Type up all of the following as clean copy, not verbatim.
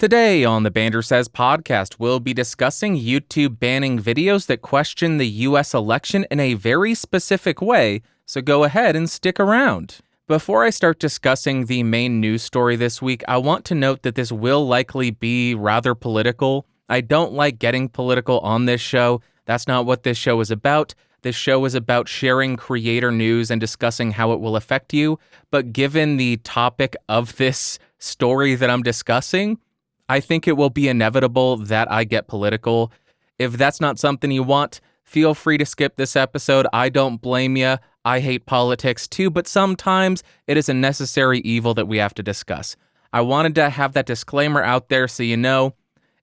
Today on the Bandrew Says podcast, we'll be discussing YouTube banning videos that question the U.S. election in a very specific way, so go ahead and stick around. Before I start discussing the main news story this week, I want to note that this will likely be rather political. I don't like getting political on this show. That's not what this show is about. This show is about sharing creator news and discussing how it will affect you. But given the topic of this story that I'm discussing, I think it will be inevitable that I get political. If that's not something you want, feel free to skip this episode. I don't blame you. I hate politics too, but sometimes it is a necessary evil that we have to discuss. I wanted to have that disclaimer out there so you know.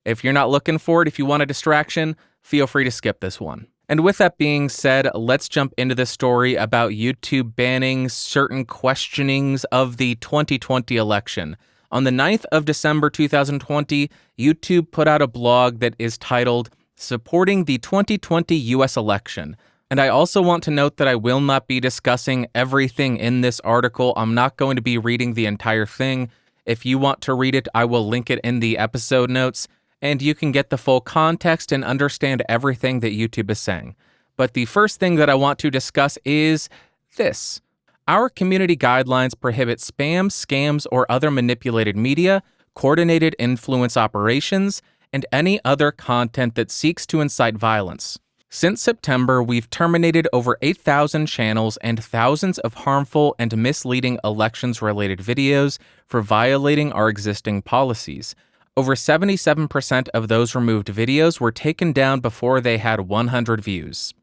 If you're not looking for it, if you want a distraction, feel free to skip this one. And with that being said, let's jump into the story about YouTube banning certain questionings of the 2020 election. On the 9th of December 2020, YouTube put out a blog that is titled, Supporting the 2020 U.S. Election. And I also want to note that I will not be discussing everything in this article. I'm not going to be reading the entire thing. If you want to read it, I will link it in the episode notes, and you can get the full context and understand everything that YouTube is saying. But the first thing that I want to discuss is this. Our community guidelines prohibit spam, scams, or other manipulated media, coordinated influence operations, and any other content that seeks to incite violence. Since September, we've terminated over 8,000 channels and thousands of harmful and misleading elections-related videos for violating our existing policies. Over 77% of those removed videos were taken down before they had 100 views.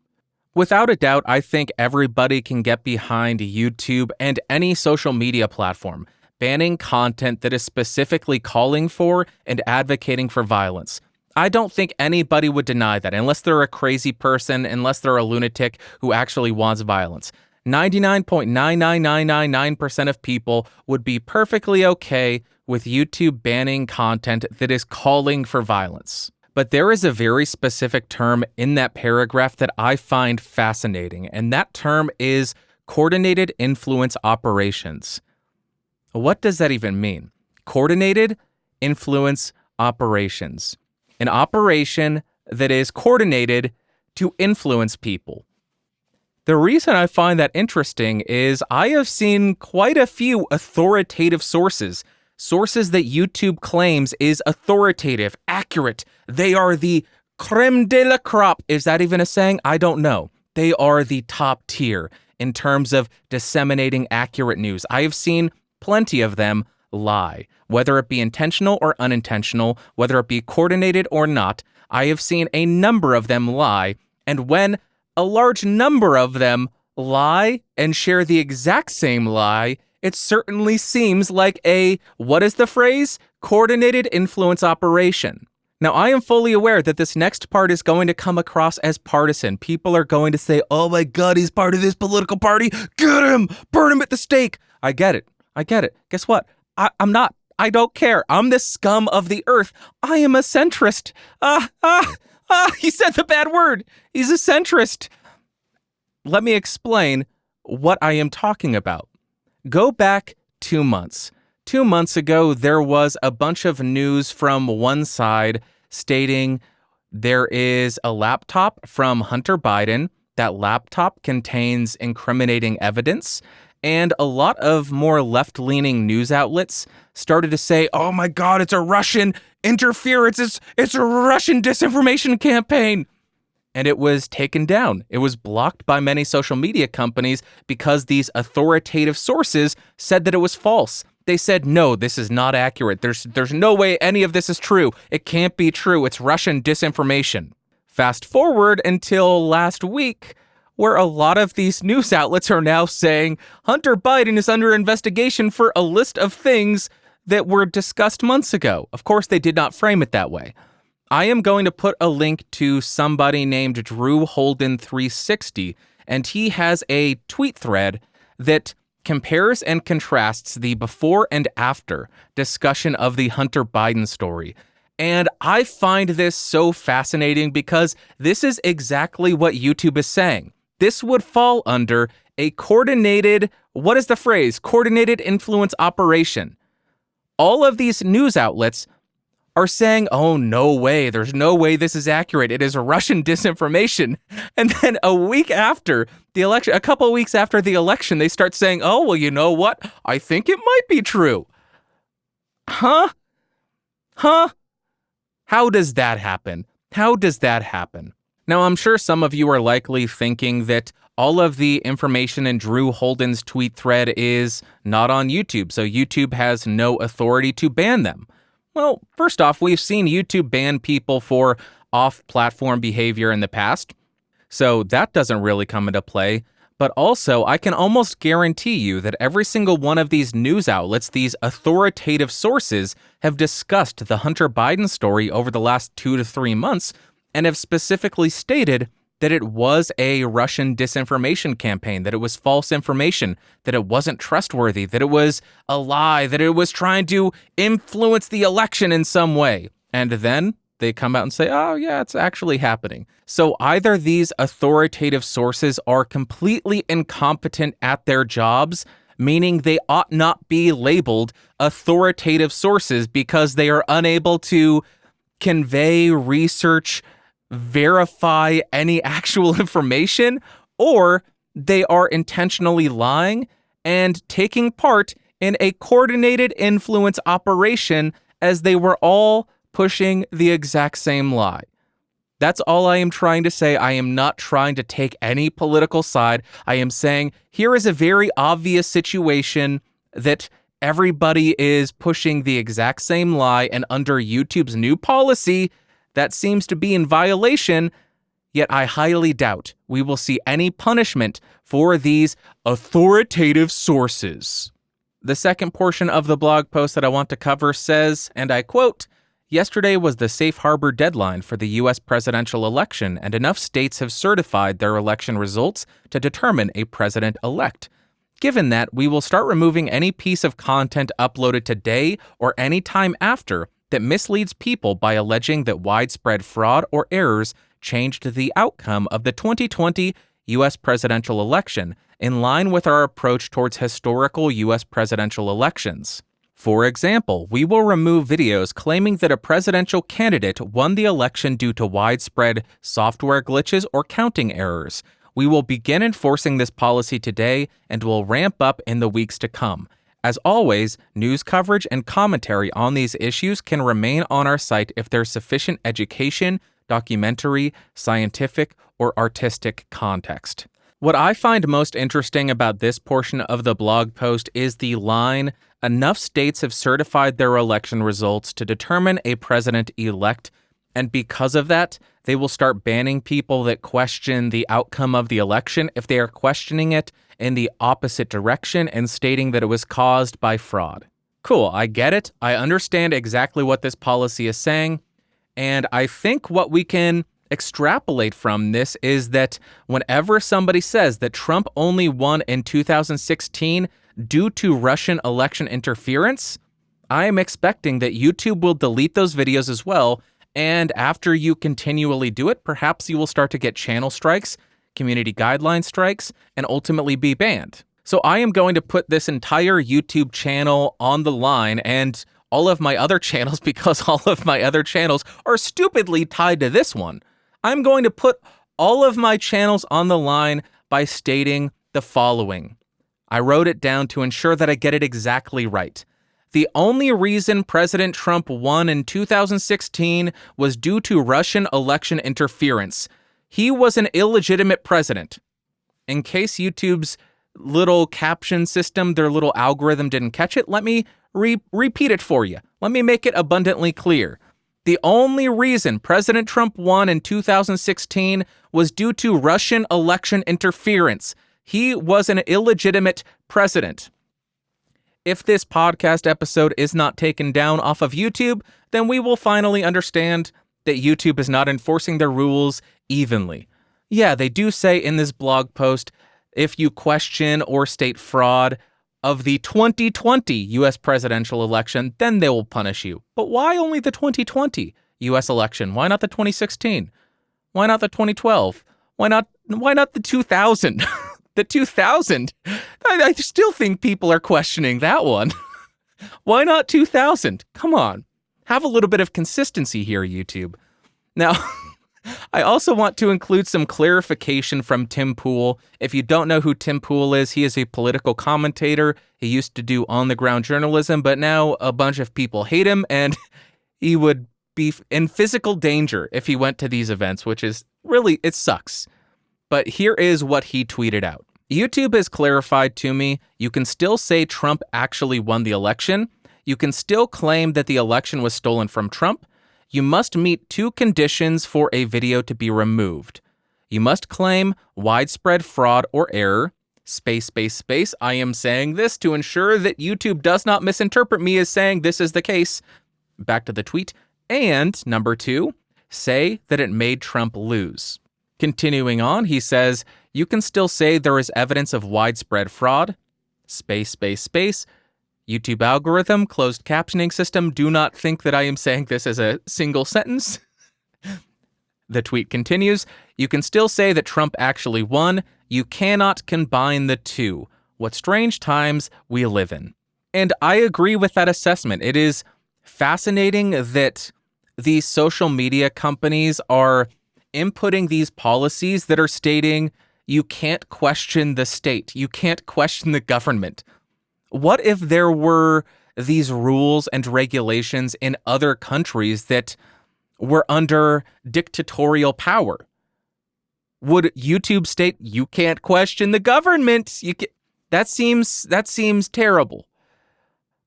Without a doubt, I think everybody can get behind YouTube and any social media platform, banning content that is specifically calling for and advocating for violence. I don't think anybody would deny that, unless they're a crazy person, unless they're a lunatic who actually wants violence. 99.99999% of people would be perfectly okay with YouTube banning content that is calling for violence. But there is a very specific term in that paragraph that I find fascinating, and that term is coordinated influence operations. What does that even mean? Coordinated influence operations. An operation that is coordinated to influence people. The reason I find that interesting is I have seen quite a few authoritative sources that YouTube claims is authoritative, accurate. They are the creme de la crop. Is that even a saying? I don't know. They are the top tier in terms of disseminating accurate news. I have seen plenty of them lie, whether it be intentional or unintentional, whether it be coordinated or not. I have seen a number of them lie, and when a large number of them lie and share the exact same lie, it certainly seems like a, what is the phrase? Coordinated influence operation. Now, I am fully aware that this next part is going to come across as partisan. People are going to say, oh my God, he's part of this political party. Get him! Burn him at the stake! I get it. Guess what? I'm not. I don't care. I'm the scum of the earth. I am a centrist. He said the bad word. He's a centrist. Let me explain what I am talking about. Go back 2 months. 2 months ago, there was a bunch of news from one side stating there is a laptop from Hunter Biden. That laptop contains incriminating evidence. And a lot of more left-leaning news outlets started to say, oh my God, it's a Russian interference. It's a Russian disinformation campaign. And it was taken down. It was blocked by many social media companies because these authoritative sources said that it was false. They said, no, this is not accurate. There's no way any of this is true. It can't be true. It's Russian disinformation. Fast forward until last week, where a lot of these news outlets are now saying Hunter Biden is under investigation for a list of things that were discussed months ago. Of course, they did not frame it that way. I am going to put a link to somebody named Drew Holden 360, and he has a tweet thread that compares and contrasts the before and after discussion of the Hunter Biden story. And I find this so fascinating because this is exactly what YouTube is saying. This would fall under a coordinated, what is the phrase? Coordinated influence operation. All of these news outlets are saying, oh, no way, there's no way this is accurate. It is Russian disinformation. And then a week after the election, a couple of weeks after the election, they start saying, oh, well, you know what? I think it might be true. Huh? How does that happen? How does that happen? Now, I'm sure some of you are likely thinking that all of the information in Drew Holden's tweet thread is not on YouTube, so YouTube has no authority to ban them. Well, first off, we've seen YouTube ban people for off-platform behavior in the past, so that doesn't really come into play. But also, I can almost guarantee you that every single one of these news outlets, these authoritative sources, have discussed the Hunter Biden story over the last 2 to 3 months and have specifically stated that it was a Russian disinformation campaign, that it was false information, that it wasn't trustworthy, that it was a lie, that it was trying to influence the election in some way. And then they come out and say, oh, yeah, it's actually happening. So either these authoritative sources are completely incompetent at their jobs, meaning they ought not be labeled authoritative sources because they are unable to convey, research, verify any actual information, or they are intentionally lying and taking part in a coordinated influence operation as they were all pushing the exact same lie. That's all I am trying to say. I am not trying to take any political side. I am saying here is a very obvious situation that everybody is pushing the exact same lie, and under YouTube's new policy, that seems to be in violation, yet I highly doubt we will see any punishment for these authoritative sources. The second portion of the blog post that I want to cover says, and I quote, "Yesterday was the safe harbor deadline for the U.S. presidential election, and enough states have certified their election results to determine a president-elect. Given that, we will start removing any piece of content uploaded today or any time after that misleads people by alleging that widespread fraud or errors changed the outcome of the 2020 U.S. presidential election in line with our approach towards historical U.S. presidential elections. For example, we will remove videos claiming that a presidential candidate won the election due to widespread software glitches or counting errors. We will begin enforcing this policy today and will ramp up in the weeks to come. As always, news coverage and commentary on these issues can remain on our site if there's sufficient education, documentary, scientific, or artistic context." What I find most interesting about this portion of the blog post is the line, "Enough states have certified their election results to determine a president-elect, and because of that, they will start banning people that question the outcome of the election if they are questioning it in the opposite direction and stating that it was caused by fraud." Cool, I get it. I understand exactly what this policy is saying. And I think what we can extrapolate from this is that whenever somebody says that Trump only won in 2016 due to Russian election interference, I am expecting that YouTube will delete those videos as well. And after you continually do it, perhaps you will start to get channel strikes, community guideline strikes, and ultimately be banned. So I am going to put this entire YouTube channel on the line and all of my other channels, because all of my other channels are stupidly tied to this one. I'm going to put all of my channels on the line by stating the following. I wrote it down to ensure that I get it exactly right. The only reason President Trump won in 2016 was due to Russian election interference. He was an illegitimate president. In case YouTube's little caption system, their little algorithm didn't catch it, let me repeat it for you. Let me make it abundantly clear. The only reason President Trump won in 2016 was due to Russian election interference. He was an illegitimate president. If this podcast episode is not taken down off of YouTube, then we will finally understand that YouTube is not enforcing their rules evenly. Yeah, they do say in this blog post, if you question or state fraud of the 2020 U.S. presidential election, then they will punish you. But why only the 2020 U.S. election? Why not the 2016? Why not the 2012? Why not the 2000? The 2000? I still think people are questioning that one. Why not 2000? Come on. Have a little bit of consistency here, YouTube. Now, I also want to include some clarification from Tim Pool. If you don't know who Tim Pool is, he is a political commentator. He used to do on-the-ground journalism, but now a bunch of people hate him, and he would be in physical danger if he went to these events, which is really, it sucks. But here is what he tweeted out. YouTube has clarified to me, you can still say Trump actually won the election. You can still claim that the election was stolen from Trump. You must meet 2 conditions for a video to be removed. You must claim widespread fraud or error. Space. I am saying this to ensure that YouTube does not misinterpret me as saying this is the case. Back to the tweet. And number 2, say that it made Trump lose. Continuing on, he says, you can still say there is evidence of widespread fraud. Space. YouTube algorithm, closed captioning system, do not think that I am saying this as a single sentence. The tweet continues, you can still say that Trump actually won. You cannot combine the two. What strange times we live in. And I agree with that assessment. It is fascinating that these social media companies are inputting these policies that are stating you can't question the state. You can't question the government. What if there were these rules and regulations in other countries that were under dictatorial power? Would YouTube state you can't question the government? That seems terrible.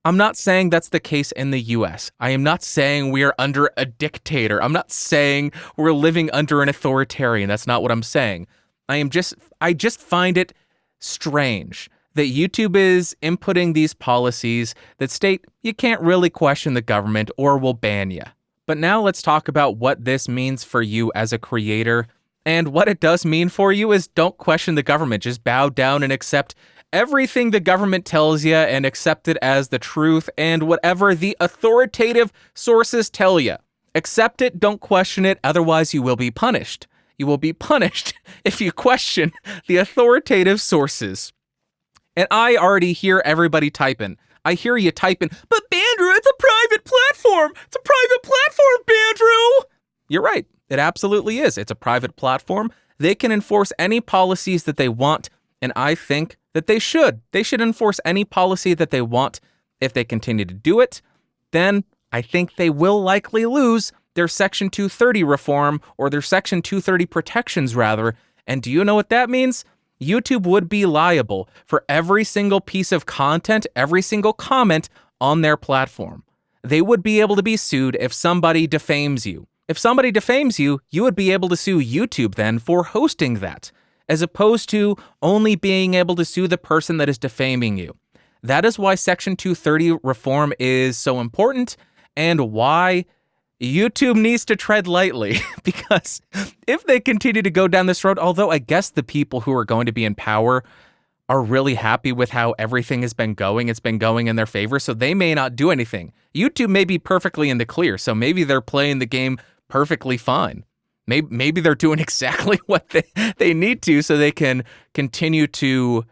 I'm not saying that's the case in the US. I am not saying we are under a dictator. I'm not saying we're living under an authoritarian. That's not what I'm saying. I just find it strange that YouTube is inputting these policies that state you can't really question the government or we'll ban you. But now let's talk about what this means for you as a creator. And what it does mean for you is don't question the government. Just bow down and accept everything the government tells you and accept it as the truth and whatever the authoritative sources tell you. Accept it, don't question it, otherwise you will be punished. You will be punished if you question the authoritative sources. And I already hear everybody typing. I hear you typing, but Bandrew, it's a private platform. It's a private platform, Bandrew. You're right. It absolutely is. It's a private platform. They can enforce any policies that they want, and I think that they should. They should enforce any policy that they want. If they continue to do it, then I think they will likely lose their Section 230 reform, or their Section 230 protections, rather. And do you know what that means? YouTube would be liable for every single piece of content, every single comment on their platform. They would be able to be sued if somebody defames you. If somebody defames you, you would be able to sue YouTube then for hosting that, as opposed to only being able to sue the person that is defaming you. That is why Section 230 reform is so important, and why YouTube needs to tread lightly, because if they continue to go down this road, although I guess the people who are going to be in power are really happy with how everything has been going, it's been going in their favor, so they may not do anything. YouTube may be perfectly in the clear, so maybe they're playing the game perfectly fine. Maybe they're doing exactly what they need to so they can continue to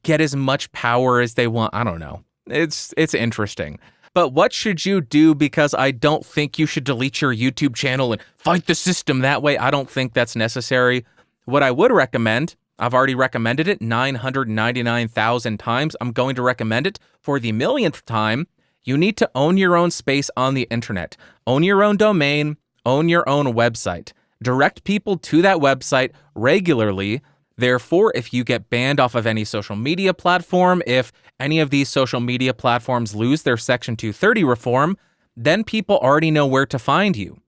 get as much power as they want. I don't know. It's interesting. But what should you do? Because I don't think you should delete your YouTube channel and fight the system that way. I don't think that's necessary. What I would recommend, I've already recommended it 999,000 times. I'm going to recommend it for the millionth time. You need to own your own space on the internet. Own your own domain. Own your own website. Direct people to that website regularly. Therefore, if you get banned off of any social media platform, if any of these social media platforms lose their Section 230 reform, then people already know where to find you.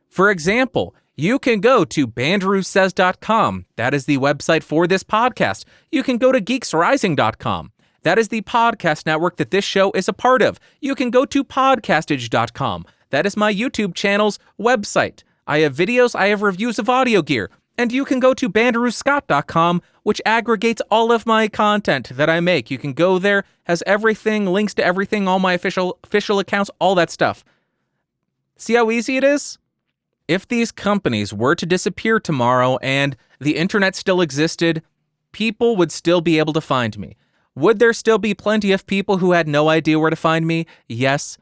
For example, you can go to bandrewsays.com. That is the website for this podcast. You can go to geeksrising.com. That is the podcast network that this show is a part of. You can go to podcastage.com. That is my YouTube channel's website. I have videos, I have reviews of audio gear. And you can go to bandrewscott.com, which aggregates all of my content that I make. You can go there, has everything, links to everything, all my official accounts, all that stuff. See how easy it is? If these companies were to disappear tomorrow and the internet still existed, people would still be able to find me. Would there still be plenty of people who had no idea where to find me? Yes.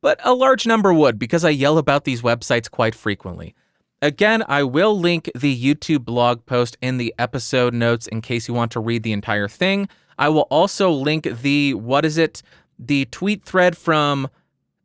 but a large number would because I yell about these websites quite frequently. Again, I will link the YouTube blog post in the episode notes in case you want to read the entire thing. I will also link the tweet thread from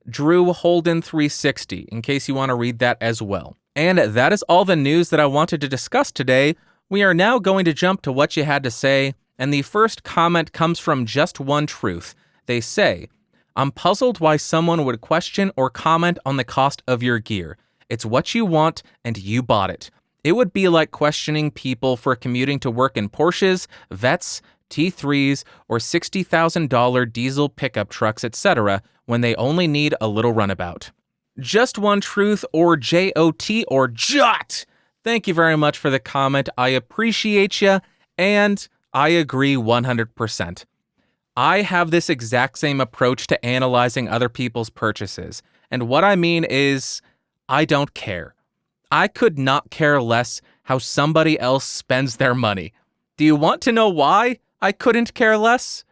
Drew Holden 360 in case you want to read that as well. And that is all the news that I wanted to discuss today. We are now going to jump to what you had to say, and the first comment comes from Just One Truth. They say, "I'm puzzled why someone would question or comment on the cost of your gear. It's what you want, and you bought it. It would be like questioning people for commuting to work in Porsches, WYTHS, T3s, or $60,000 diesel pickup trucks, etc., when they only need a little runabout." Just One Truth, or JOT, or JOT. Thank you very much for the comment. I appreciate you, and I agree 100%. I have this exact same approach to analyzing other people's purchases, and what I mean is, I don't care. I could not care less how somebody else spends their money. Do you want to know why I couldn't care less?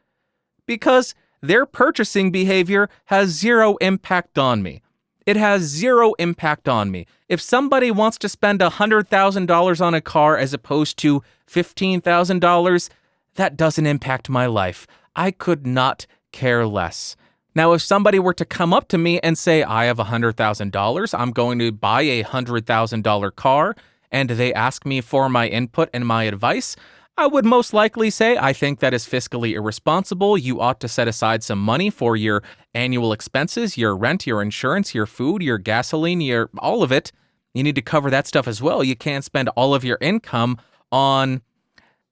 Because their purchasing behavior has zero impact on me. It has zero impact on me. If somebody wants to spend $100,000 on a car as opposed to $15,000, that doesn't impact my life. I could not care less. Now, if somebody were to come up to me and say, I have $100,000, I'm going to buy a $100,000 car, and they ask me for my input and my advice, I would most likely say, I think that is fiscally irresponsible. You ought to set aside some money for your annual expenses, your rent, your insurance, your food, your gasoline, all of it. You need to cover that stuff as well. You can't spend all of your income on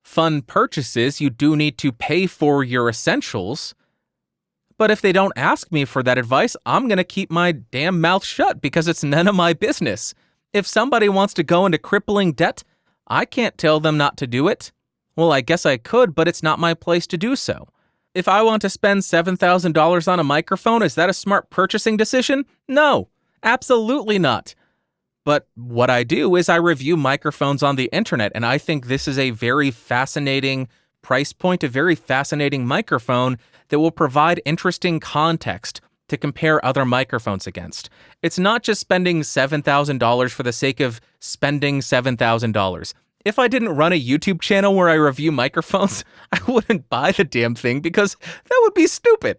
fun purchases. You do need to pay for your essentials. But if they don't ask me for that advice, I'm going to keep my damn mouth shut because it's none of my business. If somebody wants to go into crippling debt, I can't tell them not to do it. Well, I guess I could, but it's not my place to do so. If I want to spend $7,000 on a microphone, is that a smart purchasing decision? No, absolutely not. But what I do is I review microphones on the internet, and I think this is a very fascinating price point, a very fascinating microphone that will provide interesting context to compare other microphones against. It's not just spending $7,000 for the sake of spending $7,000. If I didn't run a YouTube channel where I review microphones, I wouldn't buy the damn thing because that would be stupid.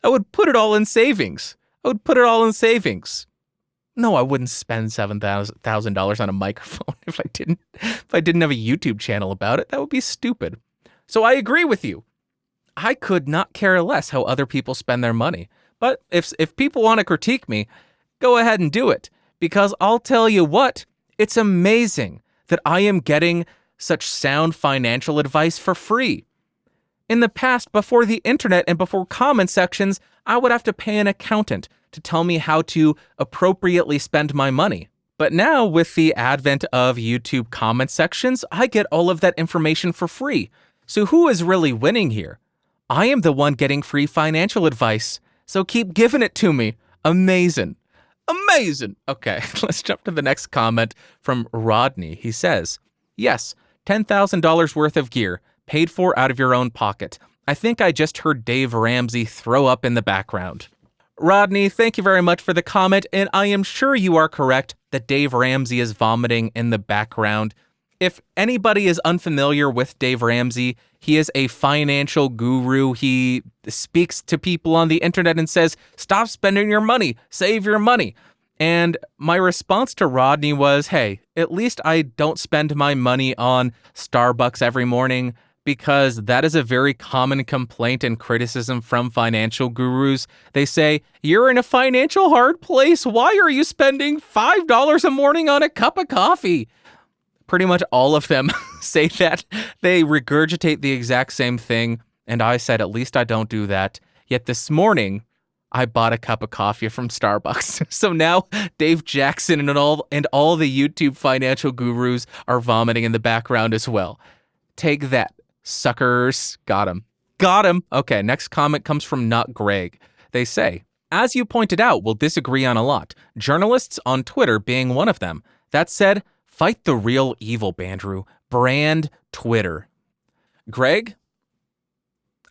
I would put it all in savings. No, I wouldn't spend $7,000 on a microphone if I didn't have a YouTube channel about it. That would be stupid. So I agree with you. I could not care less how other people spend their money. But if people want to critique me, go ahead and do it. Because I'll tell you what, it's amazing that I am getting such sound financial advice for free. In the past, before the internet and before comment sections, I would have to pay an accountant to tell me how to appropriately spend my money. But now, with the advent of YouTube comment sections, I get all of that information for free. So who is really winning here? I am the one getting free financial advice, so keep giving it to me. Amazing. Okay, let's jump to the next comment from Rodney. He says, yes, $10,000 worth of gear, paid for out of your own pocket. I think I just heard Dave Ramsey throw up in the background. Rodney, thank you very much for the comment, and I am sure you are correct that Dave Ramsey is vomiting in the background. If anybody is unfamiliar with Dave Ramsey, he is a financial guru. He speaks to people on the internet and says, stop spending your money, save your money. And my response to Rodney was, hey, at least I don't spend my money on Starbucks every morning, because that is a very common complaint and criticism from financial gurus. They say, you're in a financial hard place. Why are you spending $5 a morning on a cup of coffee? Pretty much all of them say that. They regurgitate the exact same thing. And I said, at least I don't do that. Yet this morning, I bought a cup of coffee from Starbucks. So now Dave Jackson and all the YouTube financial gurus are vomiting in the background as well. Take that, suckers. Got him. Okay, next comment comes from Not Greg. They say, as you pointed out, we'll disagree on a lot. Journalists on Twitter being one of them. That said, fight the real evil, Bandrew. Brand Twitter. Greg,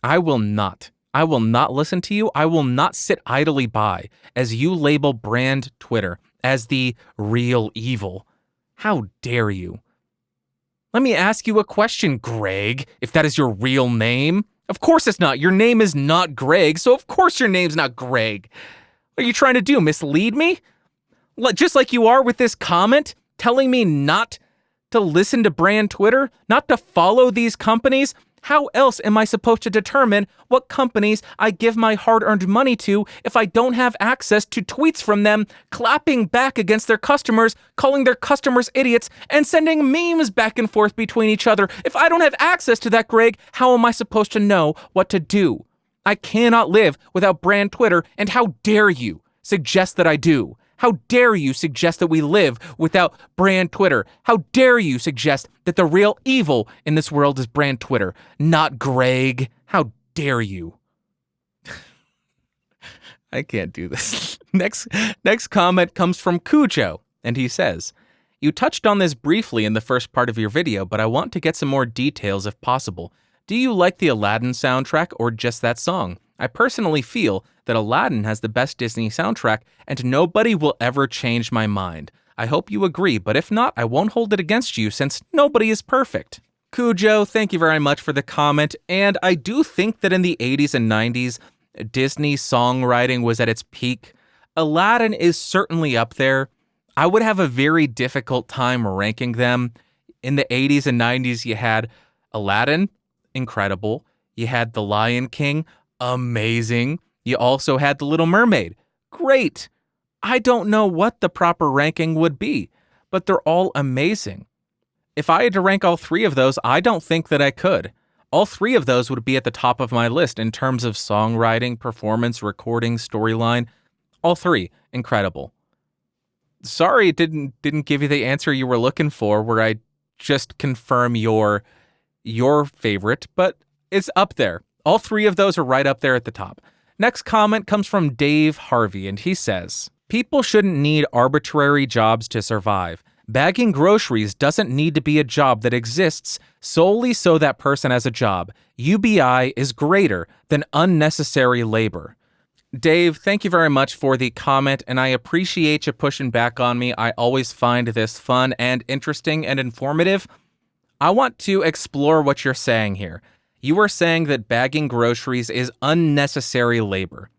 I will not I will not listen to you. I will not sit idly by as you label brand Twitter as the real evil. How dare you? Let me ask you a question, Greg, if that is your real name. Of course it's not. Your name is not Greg, so of course your name's not Greg. What are you trying to do, mislead me? Just like you are with this comment, telling me not to listen to brand Twitter, not to follow these companies. How else am I supposed to determine what companies I give my hard-earned money to if I don't have access to tweets from them, clapping back against their customers, calling their customers idiots, and sending memes back and forth between each other? If I don't have access to that, Greg, how am I supposed to know what to do? I cannot live without brand Twitter, and how dare you suggest that I do? How dare you suggest that we live without brand Twitter? How dare you suggest that the real evil in this world is brand Twitter, not Greg? How dare you? I can't do this. Next comment comes from Cujo, and he says, "You touched on this briefly in the first part of your video, but I want to get some more details if possible. Do you like the Alladin soundtrack or just that song? I personally feel that Alladin has the best Disney soundtrack, and nobody will ever change my mind. I hope you agree, but if not, I won't hold it against you since nobody is perfect." Cujo, thank you very much for the comment, and I do think that in the 80s and 90s, Disney songwriting was at its peak. Alladin is certainly up there. I would have a very difficult time ranking them. In the 80s and 90s, you had Alladin, incredible. You had The Lion King, amazing. You also had The Little Mermaid. Great. I don't know what the proper ranking would be, but they're all amazing. If I had to rank all three of those, I don't think that I could. All three of those would be at the top of my list in terms of songwriting, performance, recording, storyline. All three, incredible. Sorry it didn't give you the answer you were looking for, where I just confirm your favorite, but it's up there. All three of those are right up there at the top. Next comment comes from Dave Harvey, and he says, "People shouldn't need arbitrary jobs to survive. Bagging groceries doesn't need to be a job that exists solely so that person has a job. UBI is greater than unnecessary labor." Dave, thank you very much for the comment, and I appreciate you pushing back on me. I always find this fun and interesting and informative. I want to explore what you're saying here. You are saying that bagging groceries is unnecessary labor.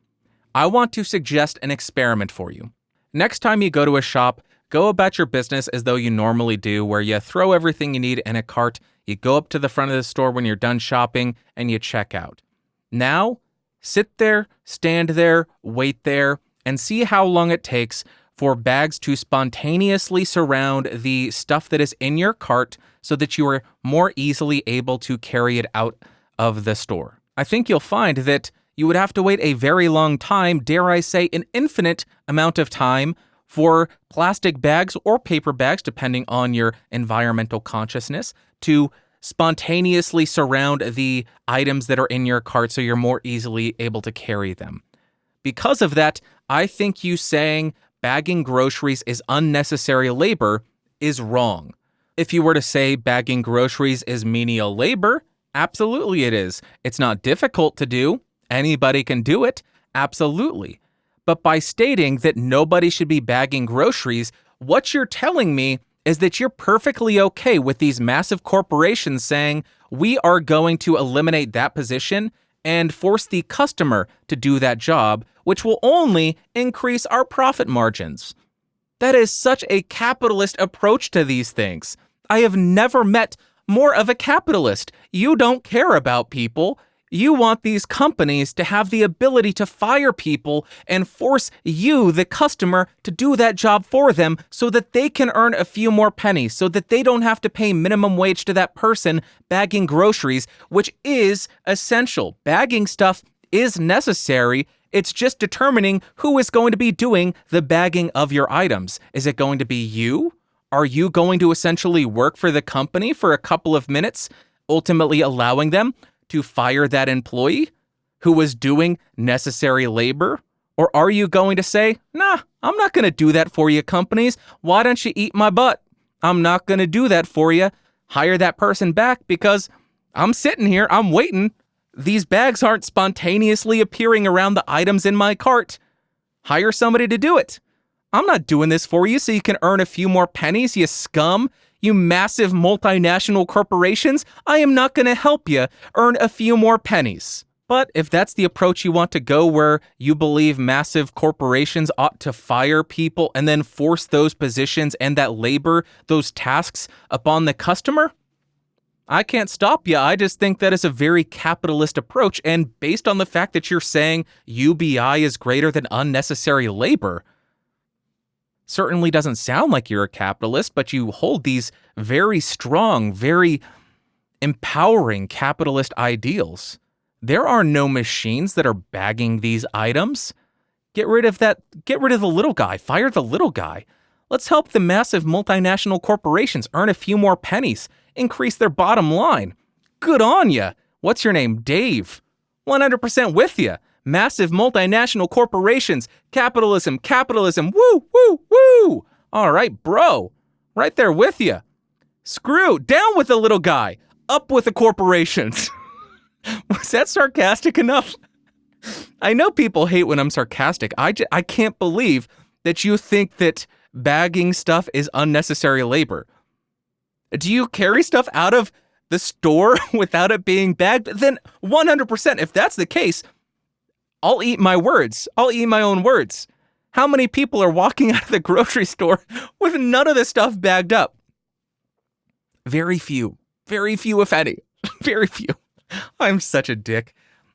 I want to suggest an experiment for you. Next time you go to a shop, go about your business as though you normally do, where you throw everything you need in a cart, you go up to the front of the store when you're done shopping, and you check out. Now, sit there, stand there, wait there, and see how long it takes for bags to spontaneously surround the stuff that is in your cart so that you are more easily able to carry it out of the store. I think you'll find that you would have to wait a very long time, dare I say an infinite amount of time, for plastic bags or paper bags, depending on your environmental consciousness, to spontaneously surround the items that are in your cart so you're more easily able to carry them. Because of that, I think you saying bagging groceries is unnecessary labor is wrong. If you were to say bagging groceries is menial labor, absolutely it is. It's not difficult to do. Anybody can do it. Absolutely. But by stating that nobody should be bagging groceries, what you're telling me is that you're perfectly okay with these massive corporations saying, we are going to eliminate that position and force the customer to do that job, which will only increase our profit margins. That is such a capitalist approach to these things. I have never met more of a capitalist. You don't care about people. You want these companies to have the ability to fire people and force you, the customer, to do that job for them so that they can earn a few more pennies, so that they don't have to pay minimum wage to that person bagging groceries, which is essential. Bagging stuff is necessary. It's just determining who is going to be doing the bagging of your items. Is it going to be you? Are you going to essentially work for the company for a couple of minutes, ultimately allowing them to fire that employee who was doing necessary labor? Or are you going to say, nah, I'm not going to do that for you, companies. Why don't you eat my butt? I'm not going to do that for you. Hire that person back because I'm sitting here, I'm waiting These bags aren't spontaneously appearing around the items in my cart. Hire somebody to do it. I'm not doing this for you so you can earn a few more pennies, you scum. You massive multinational corporations. I am not going to help you earn a few more pennies. But if that's the approach you want to go, where you believe massive corporations ought to fire people and then force those positions and that labor, those tasks upon the customer, I can't stop you. I just think that is a very capitalist approach. And based on the fact that you're saying UBI is greater than unnecessary labor, certainly doesn't sound like you're a capitalist, but you hold these very strong, very empowering capitalist ideals. There are no machines that are bagging these items. Get rid of that. Get rid of the little guy. Fire the little guy. Let's help the massive multinational corporations earn a few more pennies, increase their bottom line. Good on ya. What's your name? Dave. 100% with ya. Massive multinational corporations. Capitalism. Woo, woo, woo. All right, bro. Right there with ya. Screw. Down with the little guy. Up with the corporations. Was that sarcastic enough? I know people hate when I'm sarcastic. I can't believe that you think that bagging stuff is unnecessary labor. Do you carry stuff out of the store without it being bagged? Then 100%, if that's the case, I'll eat my words. I'll eat my own words. How many people are walking out of the grocery store with none of the stuff bagged up? Very few. Very few, if any. Very few. I'm such a dick.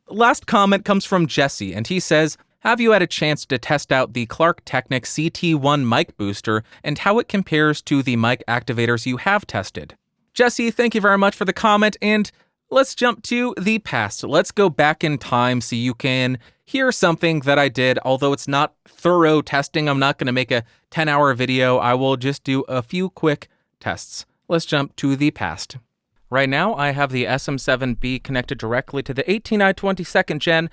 Last comment comes from Jesse, and he says, have you had a chance to test out the Klark Teknik CT1 mic booster and how it compares to the mic activators you have tested? Jesse, thank you very much for the comment, and let's jump to the past. Let's go back in time so you can hear something that I did. Although it's not thorough testing, I'm not going to make a 10-hour video. I will just do a few quick tests. Let's jump to the past. Right now, I have the SM7B connected directly to the 18i22nd gen,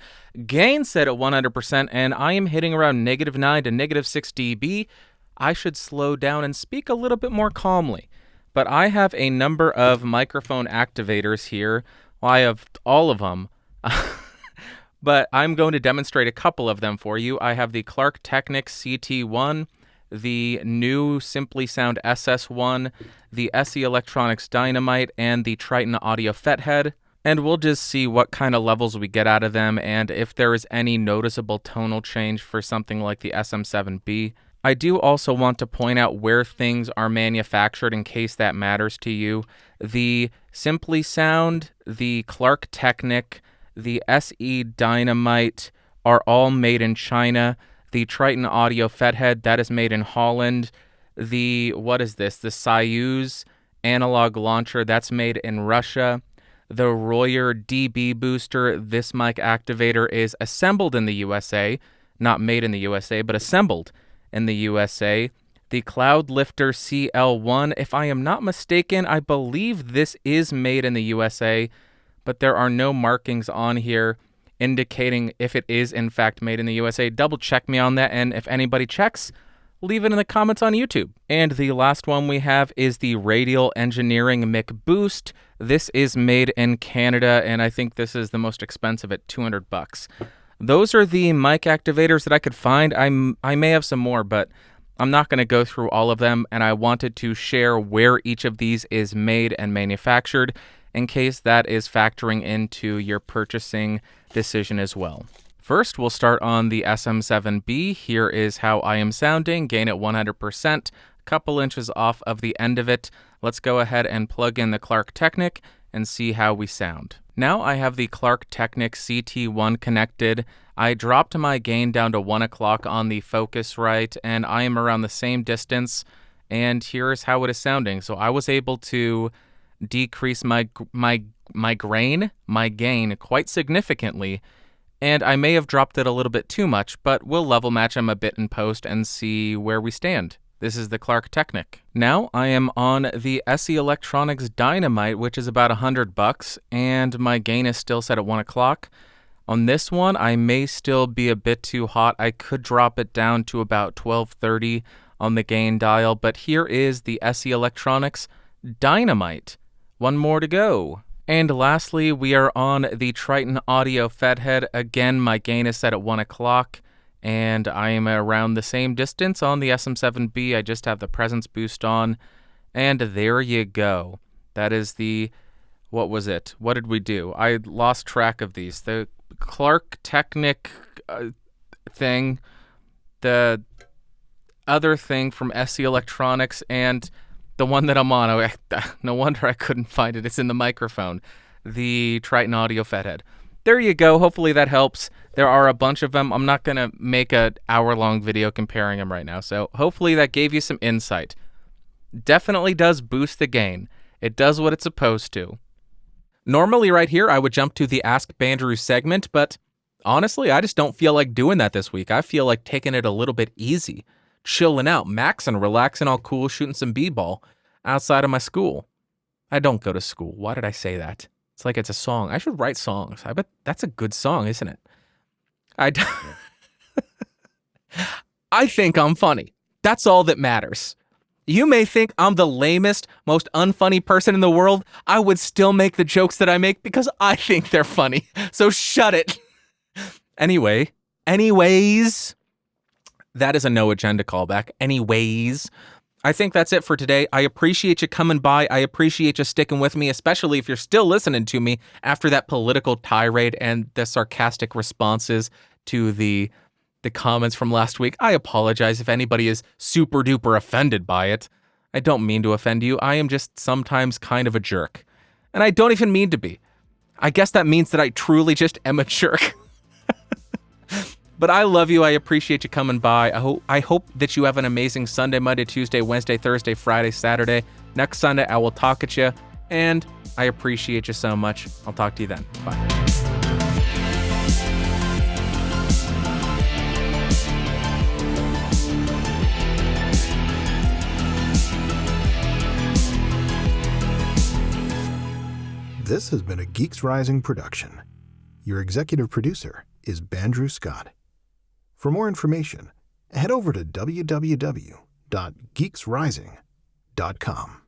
gain set at 100%, and I am hitting around -9 to -6 dB. I should slow down and speak a little bit more calmly. But I have a number of microphone activators here. Well, I have all of them. But I'm going to demonstrate a couple of them for you. I have the Klark Teknik CT1, the new Simply Sound SS1, the SE Electronics Dynamite, and the Triton Audio Fethead. And we'll just see what kind of levels we get out of them and if there is any noticeable tonal change for something like the SM7B. I do also want to point out where things are manufactured in case that matters to you. The Simply Sound, the Klark Teknik, the SE Dynamite are all made in China. The Triton Audio Fethead, that is made in Holland. The Soyuz analog launcher, that's made in Russia. The Royer DB booster, this mic activator is assembled in the USA. Not made in the USA, but assembled in the USA. The Cloudlifter CL1, if I am not mistaken, I believe this is made in the USA, but there are no markings on here indicating if it is in fact made in the USA. Double check me on that, and if anybody checks, leave it in the comments on YouTube. And the last one we have is the Radial Engineering Mic Boost. This is made in Canada, and I think this is the most expensive at $200. Those are the mic activators that I could find. I may have some more, but I'm not going to go through all of them, and I wanted to share where each of these is made and manufactured in case that is factoring into your purchasing decision as well. First, we'll start on the SM7B. Here is how I am sounding. Gain at 100%, a couple inches off of the end of it. Let's go ahead and plug in the Klark Teknik and see how we sound. Now I have the Klark Teknik CT1 connected. I dropped my gain down to 1 o'clock on the Focusrite, and I am around the same distance, and here's how it is sounding. So I was able to decrease my gain quite significantly, and I may have dropped it a little bit too much, but we'll level match them a bit in post and see where we stand. This is the Klark Teknik. Now I am on the SE Electronics Dynamite, which is about $100, and my gain is still set at 1 o'clock. On this one, I may still be a bit too hot. I could drop it down to about 1230 on the gain dial, but here is the SE Electronics Dynamite. One more to go. And lastly, we are on the Triton Audio Fedhead. Again, my gain is set at 1 o'clock, and I am around the same distance on the SM7B. I just have the presence boost on, and there you go. That is the, what was it? What did we do? I lost track of these. The Klark Teknik thing, the other thing from SC Electronics, and the one that I'm on. No wonder I couldn't find it. It's in the microphone. The Triton Audio Fedhead. There you go. Hopefully that helps. There are a bunch of them. I'm not going to make an hour-long video comparing them right now, so hopefully that gave you some insight. Definitely does boost the gain. It does what it's supposed to. Normally right here, I would jump to the Ask Bandrew segment, but honestly, I just don't feel like doing that this week. I feel like taking it a little bit easy. Chilling out, maxing, relaxing, all cool, shooting some b-ball outside of my school. I don't go to school. Why did I say that? It's like it's a song. I should write songs. I bet that's a good song, isn't it? I think I'm funny. That's all that matters. You may think I'm the lamest, most unfunny person in the world. I would still make the jokes that I make because I think they're funny. So shut it. Anyways, that is a no agenda callback. Anyways, I think that's it for today. I appreciate you coming by. I appreciate you sticking with me, especially if you're still listening to me after that political tirade and the sarcastic responses to the comments from last week. I apologize if anybody is super duper offended by it. I don't mean to offend you. I am just sometimes kind of a jerk. And I don't even mean to be. I guess that means that I truly just am a jerk. But I love you. I appreciate you coming by. I hope that you have an amazing Sunday, Monday, Tuesday, Wednesday, Thursday, Friday, Saturday. Next Sunday, I will talk at you. And I appreciate you so much. I'll talk to you then. Bye. This has been a Geeks Rising production. Your executive producer is Bandrew Scott. For more information, head over to www.geeksrising.com.